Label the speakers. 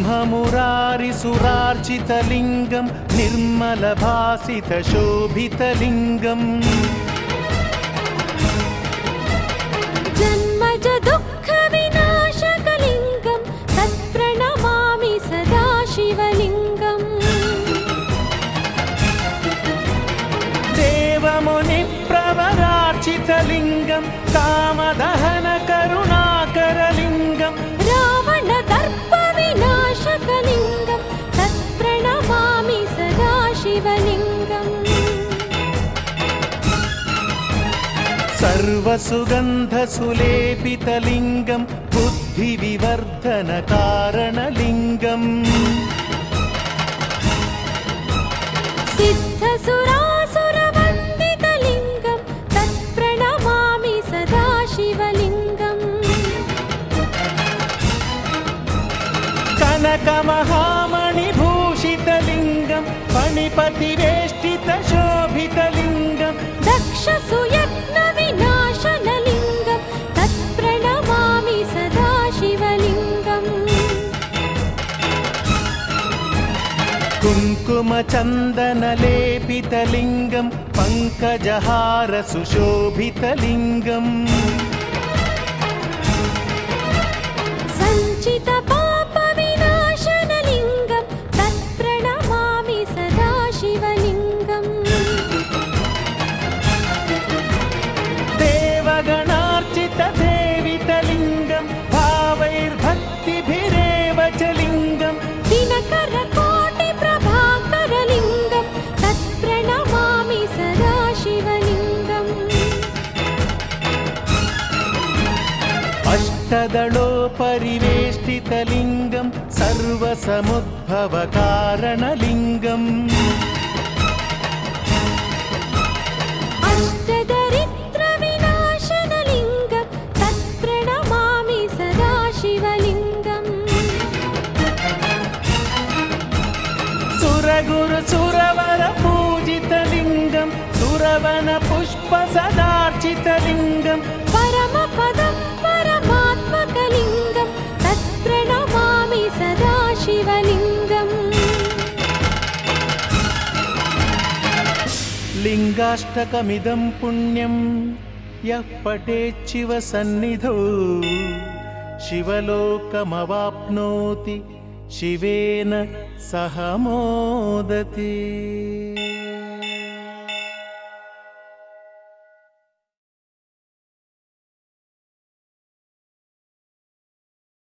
Speaker 1: ब्रह्ममुरारिसुरार्चितलिङ्गं निर्मलभासितशोभितलिङ्गम्
Speaker 2: जन्मज दुःखविनाशकलिङ्गं तत्प्रणमामि सदा शिवलिङ्गम्
Speaker 1: देवमुनिप्रवरार्चितलिङ्गं कामदहनकरुणाकरलिङ्गम्
Speaker 2: रावणदर्पविनाशकलिङ्गं तत्प्रणमामि सदा शिवलिङ्गम्
Speaker 1: सर्वसुगन्धसुलेपितलिङ्गं बुद्धिविवर्धनकारणलिङ्गम्
Speaker 2: सिद्धसुरासुरवन्दितलिङ्गं तत्प्रणमामि सदा शिवलिङ्गम्
Speaker 1: कनकमहामणिभूषितलिङ्गं फणिपतिवेष्टितशोभितलिङ्गम्
Speaker 2: दक्षसुयत्नविनाशनलिङ्गं तत्प्रणमामि सदा शिवलिङ्गम्
Speaker 1: कुङ्कुमचन्दनलेपितलिङ्गं पङ्कजहारसुशोभितलिङ्गम्
Speaker 2: सञ्चितपापविनाशनलिङ्गं तत्प्रणमामि सदा शिवलिङ्गम्
Speaker 1: देवगणार्चितसेवितलिङ्गं भावैर्भक्तिभिरेव च लिङ्गम्
Speaker 2: दिनकरकोटिप्रभाकरलिङ्गं तत्प्रणमामि सदा शिवलिङ्गम्
Speaker 1: अष्टदलोपरिवेष्टितलिङ्गं सर्वसमुद्भवकारणलिङ्गम्
Speaker 2: अष्टदरिद्रविनाशनलिङ्गं तत्प्रणमामि सदा शिवलिङ्गम्
Speaker 1: सुरगुरुसुरवरपूजितलिङ्गं सुरवनपुष्पसदार्चितलिङ्गं
Speaker 2: परमपदं परमात्मकलिङ्गं तत्प्रणमामि सदा शिवलिङ्गम्
Speaker 1: लिङ्गाष्टकमिदं पुण्यं यः पठेच्छिव सन्निधौ शिवलोकमवाप्नोति शिवेन सह मोदते।